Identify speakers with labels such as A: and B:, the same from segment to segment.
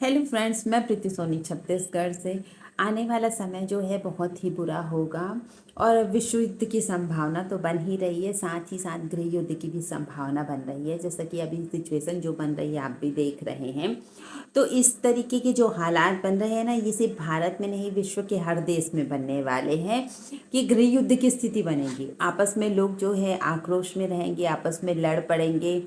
A: Hello friends, मैं प्रीति सोनी छत्तीसगढ़ से। आने वाला समय जो है बहुत ही बुरा होगा और विश्व युद्ध की संभावना तो बन ही रही है, साथ ही साथ गृह युद्ध की भी संभावना बन रही है। जैसा कि अभी सिचुएशन जो बन रही है आप भी देख रहे हैं। तो इस तरीके के जो हालात बन रहे हैं ना, ये सिर्फ भारत में नहीं, विश्व के हर देश में बनने वाले हैं कि गृह युद्ध की स्थिति बनेगी। आपस में लोग जो है आक्रोश में रहेंगे, आपस में लड़ पड़ेंगे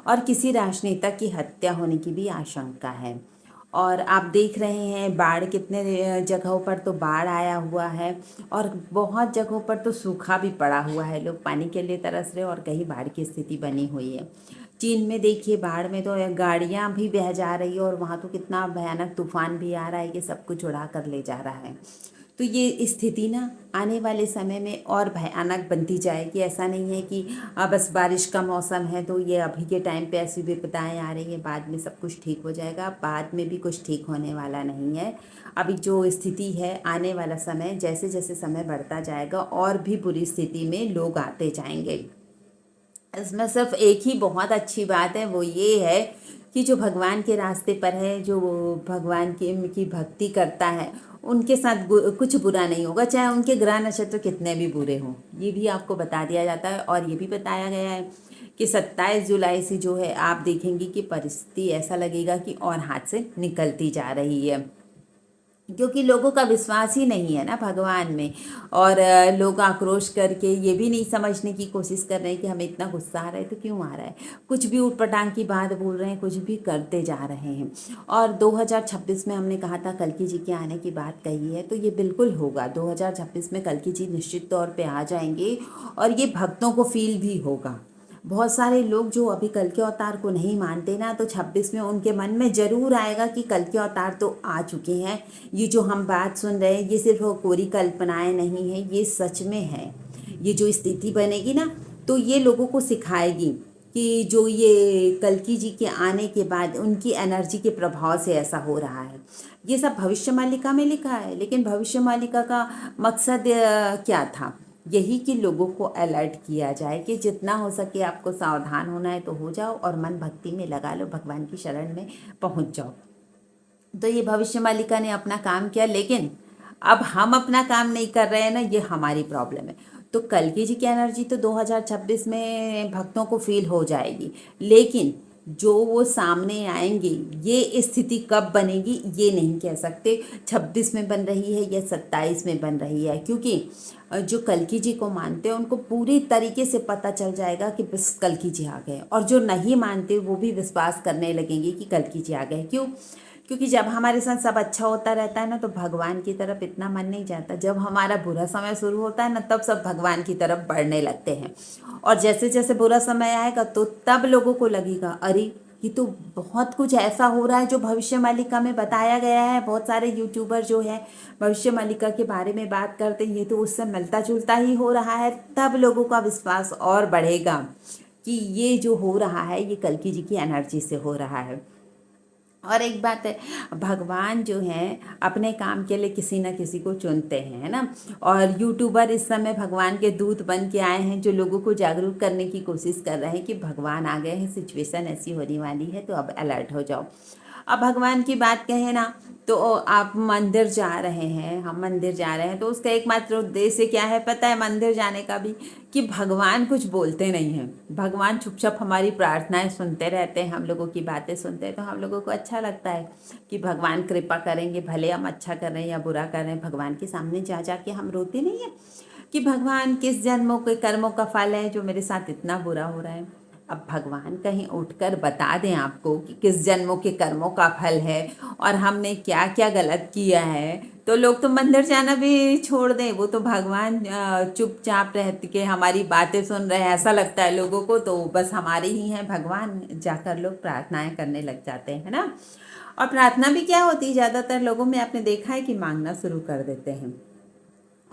A: और किसी राजनेता की हत्या होने की भी आशंका है। और आप देख रहे हैं बाढ़, कितने जगहों पर तो बाढ़ आया हुआ है और बहुत जगहों पर तो सूखा भी पड़ा हुआ है। लोग पानी के लिए तरस रहे और कहीं बाढ़ की स्थिति बनी हुई है। चीन में देखिए, बाढ़ में तो गाड़ियां भी बह जा रही है और वहाँ तो कितना भयानक तूफान भी आ रहा है कि सब कुछ उड़ा कर ले जा रहा है। तो ये स्थिति ना आने वाले समय में और भयानक बनती जाएगी। ऐसा नहीं है कि बस बारिश का मौसम है तो ये अभी के टाइम पे ऐसी विपदाएं आ रही हैं, बाद में सब कुछ ठीक हो जाएगा। बाद में भी कुछ ठीक होने वाला नहीं है। अभी जो स्थिति है, आने वाला समय जैसे जैसे समय बढ़ता जाएगा और भी बुरी स्थिति में लोग आते जाएंगे। इसमें सिर्फ एक ही बहुत अच्छी बात है, वो ये है कि जो भगवान के रास्ते पर है, जो भगवान की भक्ति करता है, उनके साथ कुछ बुरा नहीं होगा, चाहे उनके ग्रह नक्षत्र कितने भी बुरे हों। ये भी आपको बता दिया जाता है और ये भी बताया गया है कि 27 जुलाई से जो है आप देखेंगे कि परिस्थिति ऐसा लगेगा कि और हाथ से निकलती जा रही है, क्योंकि लोगों का विश्वास ही नहीं है ना भगवान में। और लोग आक्रोश करके ये भी नहीं समझने की कोशिश कर रहे हैं कि हमें इतना गुस्सा आ रहा है तो क्यों आ रहा है। कुछ भी ऊटपटांग की बात बोल रहे हैं, कुछ भी करते जा रहे हैं। और 2026 में हमने कहा था कल्कि जी के आने की बात कही है, तो ये बिल्कुल होगा। 2026 में कल्कि जी निश्चित तौर पे आ जाएंगे और ये भक्तों को फील भी होगा। बहुत सारे लोग जो अभी कल के अवतार को नहीं मानते ना, तो 26 में उनके मन में जरूर आएगा कि कल के अवतार तो आ चुके हैं। ये जो हम बात सुन रहे हैं ये सिर्फ कोरी कल्पनाएं नहीं है, ये सच में है। ये जो स्थिति बनेगी ना, तो ये लोगों को सिखाएगी कि जो ये कल्कि जी के आने के बाद उनकी एनर्जी के प्रभाव से ऐसा हो रहा है। ये सब भविष्य मालिका में लिखा है, लेकिन भविष्य मालिका का मकसद क्या था? यही कि लोगों को अलर्ट किया जाए कि जितना हो सके आपको सावधान होना है तो हो जाओ और मन भक्ति में लगा लो, भगवान की शरण में पहुंच जाओ। तो ये भविष्य मालिका ने अपना काम किया, लेकिन अब हम अपना काम नहीं कर रहे हैं ना, ये हमारी प्रॉब्लम है। तो कल्कि जी की एनर्जी तो 2026 में भक्तों को फील हो जाएगी, लेकिन जो वो सामने आएंगे, ये स्थिति कब बनेगी ये नहीं कह सकते। 26 में बन रही है या 27 में बन रही है, क्योंकि जो कल्कि जी को मानते हैं उनको पूरी तरीके से पता चल जाएगा कि बस कल्कि जी आ गए, और जो नहीं मानते वो भी विश्वास करने लगेंगे कि कल्कि जी आ गए। क्यों? क्योंकि जब हमारे साथ सब अच्छा होता रहता है ना, तो भगवान की तरफ इतना मन नहीं जाता। जब हमारा बुरा समय शुरू होता है ना, तब सब भगवान की तरफ बढ़ने लगते हैं। और जैसे जैसे बुरा समय आएगा तो तब लोगों को लगेगा, अरे ये तो बहुत कुछ ऐसा हो रहा है जो भविष्य मालिका में बताया गया है। बहुत सारे यूट्यूबर जो है भविष्य मालिका के बारे में बात करते हैं, ये तो उससे मिलता जुलता ही हो रहा है। तब लोगों का विश्वास और बढ़ेगा कि ये जो हो रहा है ये कल्कि जी की एनर्जी से हो रहा है। और एक बात है, भगवान जो है अपने काम के लिए किसी न किसी को चुनते हैं, है ना। और यूट्यूबर इस समय भगवान के दूत बन के आए हैं, जो लोगों को जागरूक करने की कोशिश कर रहे हैं कि भगवान आ गए हैं, सिचुएशन ऐसी होने वाली है, तो अब अलर्ट हो जाओ। अब भगवान की बात कहें ना, तो आप मंदिर जा रहे हैं, हम मंदिर जा रहे हैं, तो उसका एकमात्र उद्देश्य क्या है पता है? मंदिर जाने का भी कि भगवान कुछ बोलते नहीं हैं। भगवान चुपचाप हमारी प्रार्थनाएं सुनते रहते हैं, हम लोगों की बातें सुनते हैं, तो हम लोगों को अच्छा लगता है कि भगवान कृपा करेंगे। भले हम अच्छा कर रहे हैं या बुरा कर रहे हैं, भगवान के सामने जा जा के हम रोते नहीं हैं कि भगवान किस जन्मों के कर्मों का फल है जो मेरे साथ इतना बुरा हो रहा है। अब भगवान कहीं उठकर बता दें आपको कि किस जन्मों के कर्मों का फल है और हमने क्या क्या गलत किया है, तो लोग तो मंदिर जाना भी छोड़ दें। वो तो भगवान चुपचाप रह के हमारी बातें सुन रहे हैं, ऐसा लगता है लोगों को, तो बस हमारे ही हैं भगवान। जाकर लोग प्रार्थनाएं करने लग जाते हैं, है ना। और प्रार्थना भी क्या होती है, ज़्यादातर लोगों में आपने देखा है कि मांगना शुरू कर देते हैं।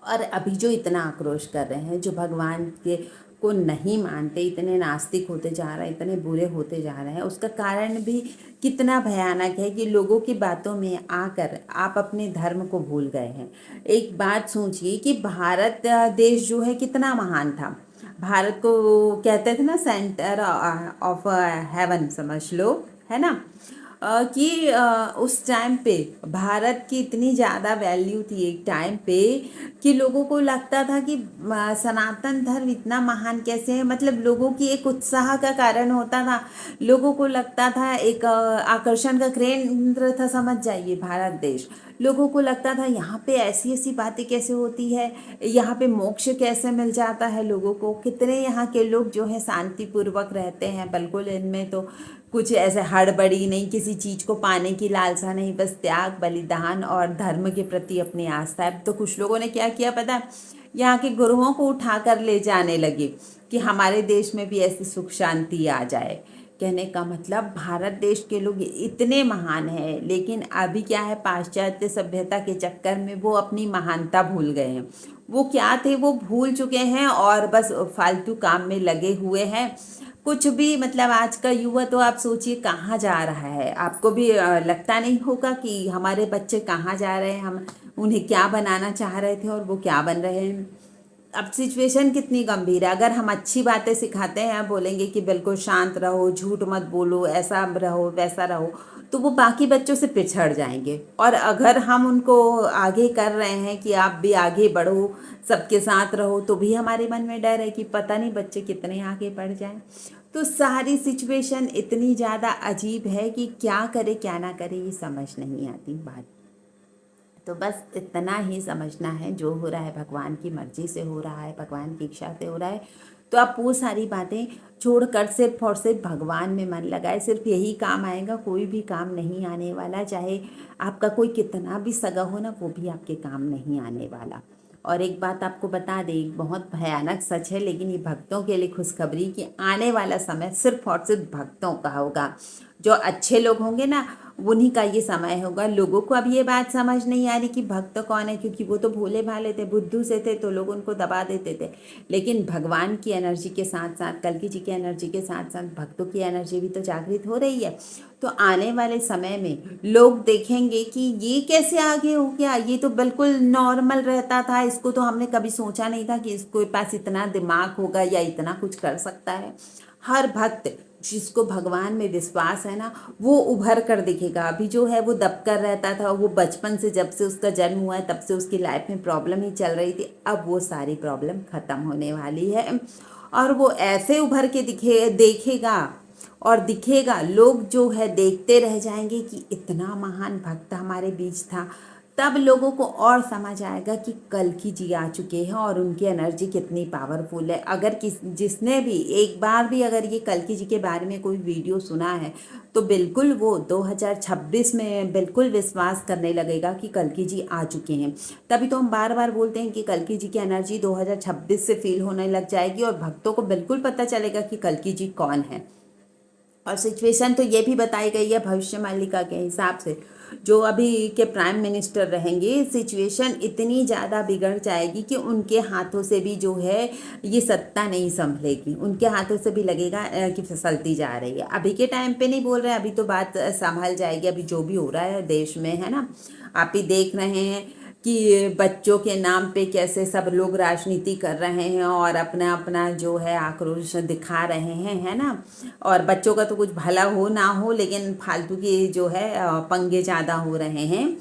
A: और अभी जो इतना आक्रोश कर रहे हैं, जो भगवान के को नहीं मानते, इतने नास्तिक होते जा रहे हैं, इतने बुरे होते जा रहे हैं, उसका कारण भी कितना भयानक है कि लोगों की बातों में आकर आप अपने धर्म को भूल गए हैं। एक बात सोचिए कि भारत देश जो है कितना महान था। भारत को कहते थे ना सेंटर ऑफ हेवन, समझ लो, है ना। कि उस टाइम पे भारत की इतनी ज़्यादा वैल्यू थी एक टाइम पे कि लोगों को लगता था कि सनातन धर्म इतना महान कैसे है, मतलब लोगों की एक उत्साह का कारण होता था। लोगों को लगता था एक आकर्षण का केंद्र था, समझ जाइए भारत देश। लोगों को लगता था यहाँ पे ऐसी ऐसी बातें कैसे होती है, यहाँ पे मोक्ष कैसे मिल जाता है लोगों को। कितने यहाँ के लोग जो है शांतिपूर्वक रहते हैं, बिल्कुल इनमें तो कुछ ऐसे हड़बड़ी नहीं, किसी चीज़ को पाने की लालसा नहीं, बस त्याग बलिदान और धर्म के प्रति अपनी आस्था है। तो कुछ लोगों ने क्या किया पता है, यहाँ के गुरुओं को उठाकर ले जाने लगे कि हमारे देश में भी ऐसी सुख शांति आ जाए। कहने का मतलब भारत देश के लोग इतने महान हैं, लेकिन अभी क्या है, पाश्चात्य सभ्यता के चक्कर में वो अपनी महानता भूल गए हैं। वो क्या थे वो भूल चुके हैं और बस फालतू काम में लगे हुए हैं। कुछ भी, मतलब आज का युवा तो आप सोचिए कहाँ जा रहा है। आपको भी लगता नहीं होगा कि हमारे बच्चे कहाँ जा रहे हैं, हम उन्हें क्या बनाना चाह रहे थे और वो क्या बन रहे हैं। अब सिचुएशन कितनी गंभीर है। अगर हम अच्छी बातें सिखाते हैं, बोलेंगे कि बिल्कुल शांत रहो, झूठ मत बोलो, ऐसा रहो वैसा रहो, तो वो बाकी बच्चों से पिछड़ जाएंगे। और अगर हम उनको आगे कर रहे हैं कि आप भी आगे बढ़ो, सबके साथ रहो, तो भी हमारे मन में डर है कि पता नहीं बच्चे कितने आगे बढ़ जाएं। तो सारी सिचुएशन इतनी ज़्यादा अजीब है कि क्या करे क्या ना करे ये समझ नहीं आती बात। तो बस इतना ही समझना है, जो हो रहा है भगवान की मर्जी से हो रहा है, भगवान की इच्छा से हो रहा है। तो आप वो सारी बातें छोड़कर सिर्फ और सिर्फ भगवान में मन लगाए। सिर्फ यही काम आएगा, कोई भी काम नहीं आने वाला। चाहे आपका कोई कितना भी सगा हो ना, वो भी आपके काम नहीं आने वाला। और एक बात आपको बता दें, एक बहुत भयानक सच है, लेकिन ये भक्तों के लिए खुशखबरी कि आने वाला समय सिर्फ और सिर्फ भक्तों का होगा। जो अच्छे लोग होंगे ना, उन्हीं का ये समय होगा। लोगों को अब ये बात समझ नहीं आ रही कि भक्त कौन है, क्योंकि वो तो भोले भाले थे, बुद्धू से थे, तो लोग उनको दबा देते थे। लेकिन भगवान की एनर्जी के साथ साथ, कल्कि जी की एनर्जी के साथ साथ भक्तों की एनर्जी भी तो जागृत हो रही है। तो आने वाले समय में लोग देखेंगे कि ये कैसे आगे हो गया, ये तो बिल्कुल नॉर्मल रहता था, इसको तो हमने कभी सोचा नहीं था कि इसके पास इतना दिमाग होगा या इतना कुछ कर सकता है। हर भक्त जिसको भगवान में विश्वास है ना, वो उभर कर दिखेगा। अभी जो है वो दब कर रहता था, वो बचपन से, जब से उसका जन्म हुआ है तब से उसकी लाइफ में प्रॉब्लम ही चल रही थी। अब वो सारी प्रॉब्लम खत्म होने वाली है और वो ऐसे उभर के देखेगा और दिखेगा। लोग जो है देखते रह जाएंगे कि इतना महान भक्त हमारे बीच था। तब लोगों को और समझ आएगा कि कल्कि जी आ चुके हैं और उनकी एनर्जी कितनी पावरफुल है। अगर जिसने भी एक बार भी अगर ये कल्कि जी के बारे में कोई वीडियो सुना है, तो बिल्कुल वो 2026 में बिल्कुल विश्वास करने लगेगा कि कल्कि जी आ चुके हैं। तभी तो हम बार बार बोलते हैं कि कल्कि जी की एनर्जी 2026 से फील होने लग जाएगी और भक्तों को बिल्कुल पता चलेगा कि कल्कि जी कौन है। और सिचुएशन तो ये भी बताई गई है भविष्य मालिका के हिसाब से, जो अभी के प्राइम मिनिस्टर रहेंगे, सिचुएशन इतनी ज़्यादा बिगड़ जाएगी कि उनके हाथों से भी जो है ये सत्ता नहीं संभलेगी। उनके हाथों से भी लगेगा कि फिसलती जा रही है। अभी के टाइम पे नहीं बोल रहे हैं, अभी तो बात संभल जाएगी। अभी जो भी हो रहा है देश में, है ना, आप ही देख रहे हैं कि बच्चों के नाम पे कैसे सब लोग राजनीति कर रहे हैं और अपना अपना जो है आक्रोश दिखा रहे हैं, है ना। और बच्चों का तो कुछ भला हो ना हो, लेकिन फालतू की जो है पंगे ज़्यादा हो रहे हैं।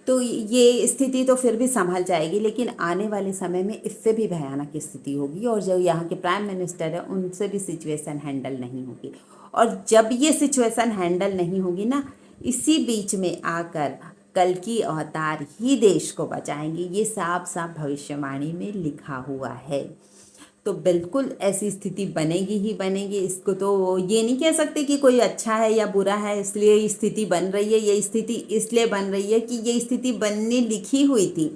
A: तो ये स्थिति तो फिर भी संभल जाएगी, लेकिन आने वाले समय में इससे भी भयानक स्थिति होगी और जो यहाँ के प्राइम मिनिस्टर है उनसे भी सिचुएशन हैंडल नहीं होगी। और जब ये सिचुएशन हैंडल नहीं होगी ना, इसी बीच में आकर कल्कि अवतार ही देश को बचाएंगे। ये साफ साफ भविष्यवाणी में लिखा हुआ है। तो बिल्कुल ऐसी स्थिति बनेगी ही बनेगी। इसको तो ये नहीं कह सकते कि कोई अच्छा है या बुरा है इसलिए ये स्थिति बन रही है। ये स्थिति इसलिए बन रही है कि ये स्थिति बनने लिखी हुई थी।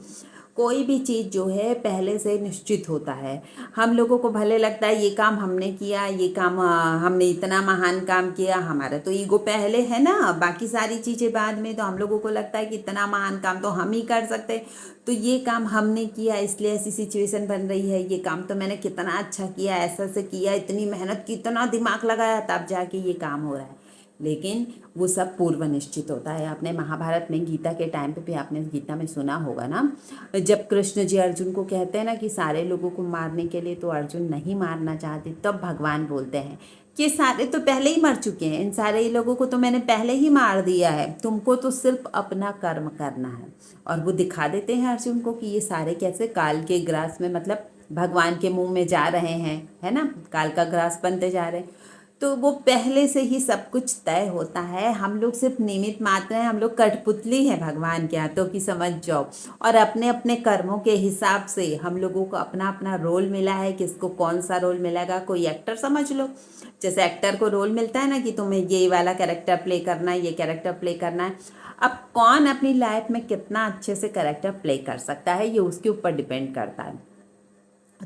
A: कोई भी चीज़ जो है पहले से निश्चित होता है। हम लोगों को भले लगता है ये काम हमने किया, ये काम हमने इतना महान काम किया, हमारा तो ईगो पहले है ना, बाकी सारी चीज़ें बाद में। तो हम लोगों को लगता है कि इतना महान काम तो हम ही कर सकते, तो ये काम हमने किया इसलिए ऐसी सिचुएशन बन रही है। ये काम तो मैंने कितना अच्छा किया, ऐसा से किया, इतनी मेहनत की, इतना दिमाग लगाया, तब जाके ये काम हो रहा है। लेकिन वो सब पूर्व निश्चित होता है। आपने महाभारत में गीता के टाइम पे भी आपने गीता में सुना होगा ना, जब कृष्ण जी अर्जुन को कहते हैं ना कि सारे लोगों को मारने के लिए तो अर्जुन नहीं मारना चाहते, तब भगवान बोलते हैं कि सारे तो पहले ही मर चुके हैं, इन सारे लोगों को तो मैंने पहले ही मार दिया है, तुमको तो सिर्फ अपना कर्म करना है। और वो दिखा देते हैं अर्जुन को कि ये सारे कैसे काल के ग्रास में, मतलब भगवान के मुंह में जा रहे हैं, है ना, काल का ग्रास बनते जा रहे हैं। तो वो पहले से ही सब कुछ तय होता है, हम लोग सिर्फ निमित्त मात्र हैं, हम लोग कठपुतली हैं भगवान के हाथों की, समझ जाओ। और अपने अपने कर्मों के हिसाब से हम लोगों को अपना अपना रोल मिला है, किसको कौन सा रोल मिलेगा, कोई एक्टर समझ लो, जैसे एक्टर को रोल मिलता है ना कि तुम्हें ये वाला कैरेक्टर प्ले करना है, ये कैरेक्टर प्ले करना है। अब कौन अपनी लाइफ में कितना अच्छे से कैरेक्टर प्ले कर सकता है, ये उसके ऊपर डिपेंड करता है।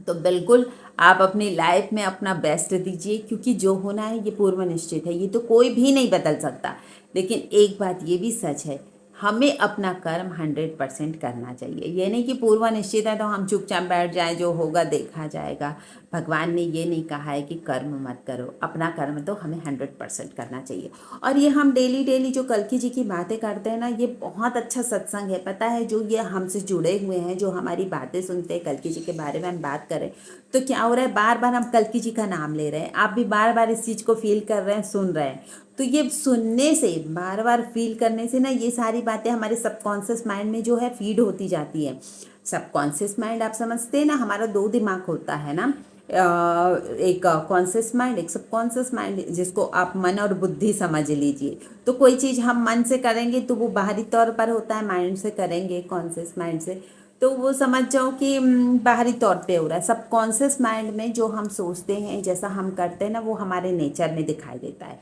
A: तो बिल्कुल आप अपनी लाइफ में अपना बेस्ट दीजिए, क्योंकि जो होना है ये पूर्व निश्चित है, ये तो कोई भी नहीं बदल सकता। लेकिन एक बात ये भी सच है, हमें अपना कर्म 100% करना चाहिए। ये नहीं कि पूर्व निश्चित है तो हम चुपचाप बैठ जाएं, जो होगा देखा जाएगा। भगवान ने ये नहीं कहा है कि कर्म मत करो, अपना कर्म तो हमें 100% करना चाहिए। और ये हम डेली डेली जो कल्कि जी की बातें करते हैं ना, ये बहुत अच्छा सत्संग है, पता है। जो ये हमसे जुड़े हुए हैं, जो हमारी बातें सुनते हैं, कल्कि जी के बारे में हम बात करें, तो क्या हो रहा है, बार बार हम कल्कि जी का नाम ले रहे हैं, आप भी बार बार इस चीज़ को फील कर रहे हैं, सुन रहे हैं। तो ये सुनने से, बार बार फील करने से ना, ये सारी बातें हमारे सबकॉन्शियस माइंड में जो है फीड होती जाती है। सबकॉन्शियस माइंड आप समझते हैं ना, हमारा 2 दिमाग होता है ना, एक कॉन्शियस माइंड, एक सबकॉन्शियस माइंड, जिसको आप मन और बुद्धि समझ लीजिए। तो कोई चीज़ हम मन से करेंगे तो वो बाहरी तौर पर होता है, माइंड से करेंगे, कॉन्शियस माइंड से, तो वो समझ जाओ कि बाहरी तौर पे हो रहा है। सबकॉन्शियस माइंड में जो हम सोचते हैं, जैसा हम करते हैं ना, वो हमारे नेचर में दिखाई देता है।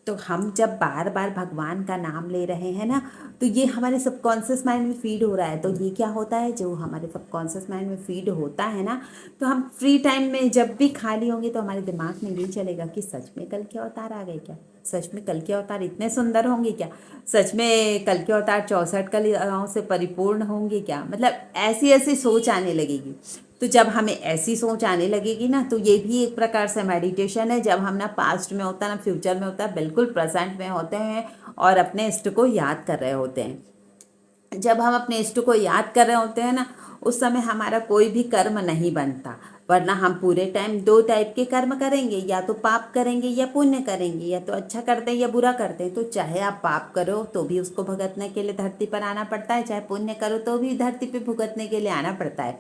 A: तो हम जब बार बार भगवान का नाम ले रहे हैं ना, तो ये हमारे सबकॉन्शियस माइंड में फीड हो रहा है। तो ये क्या होता है, जो हमारे सबकॉन्शियस माइंड में फीड होता है ना, तो हम फ्री टाइम में जब भी खाली होंगे तो हमारे दिमाग में ये चलेगा कि सच में कल के अवतार आ गए क्या, सच में कल के अवतार इतने सुंदर होंगे क्या, सच में कल के अवतार 64 कलाओं से परिपूर्ण होंगे क्या, मतलब ऐसी ऐसी सोच आने लगेगी। तो जब हमें ऐसी सोच आने लगेगी ना, तो ये भी एक प्रकार से मेडिटेशन है। जब हम ना पास्ट में होता है, ना फ्यूचर में होता है, बिल्कुल प्रेजेंट में होते हैं और अपने इष्ट को याद कर रहे होते हैं। जब हम अपने इष्ट को याद कर रहे होते हैं ना, उस समय हमारा कोई भी कर्म नहीं बनता। वरना हम पूरे टाइम 2 टाइप के कर्म करेंगे, या तो पाप करेंगे या पुण्य करेंगे, या तो अच्छा करते हैं या बुरा करते हैं। तो चाहे आप पाप करो तो भी उसको भुगतने के लिए धरती पर आना पड़ता है, चाहे पुण्य करो तो भी धरती पर भुगतने के लिए आना पड़ता है।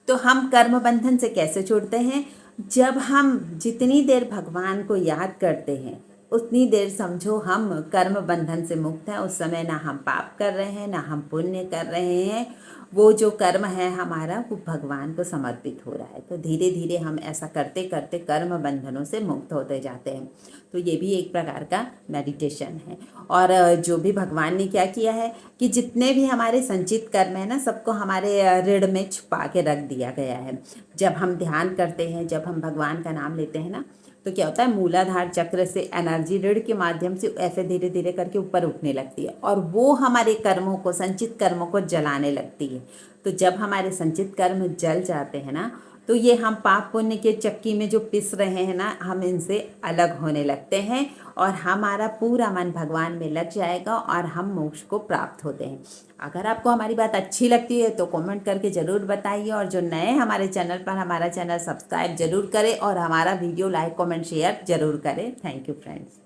A: तो हम कर्म बंधन से कैसे छूटते हैं, जब हम जितनी देर भगवान को याद करते हैं, उतनी देर समझो हम कर्म बंधन से मुक्त हैं। उस समय ना हम पाप कर रहे हैं, ना हम पुण्य कर रहे हैं। वो जो कर्म है हमारा, वो भगवान को समर्पित हो रहा है। तो धीरे धीरे हम ऐसा करते करते कर्म बंधनों से मुक्त होते जाते हैं। तो ये भी एक प्रकार का मेडिटेशन है। और जो भी भगवान ने क्या किया है कि जितने भी हमारे संचित कर्म है ना, सबको हमारे ऋण में छुपा के रख दिया गया है। जब हम ध्यान करते हैं, जब हम भगवान का नाम लेते हैं ना, तो क्या होता है, मूलाधार चक्र से एनर्जी ऋण के माध्यम से ऐसे धीरे धीरे करके ऊपर उठने लगती है, और वो हमारे कर्मों को, संचित कर्मों को जलाने लगती है। तो जब हमारे संचित कर्म जल जाते हैं ना, तो ये हम पाप पुण्य के चक्की में जो पिस रहे हैं ना, हम इनसे अलग होने लगते हैं, और हमारा पूरा मन भगवान में लग जाएगा और हम मोक्ष को प्राप्त होते हैं। अगर आपको हमारी बात अच्छी लगती है तो कमेंट करके ज़रूर बताइए, और जो नए हमारे चैनल पर, हमारा चैनल सब्सक्राइब जरूर करें, और हमारा वीडियो लाइक कमेंट शेयर जरूर करें। Thank you friends.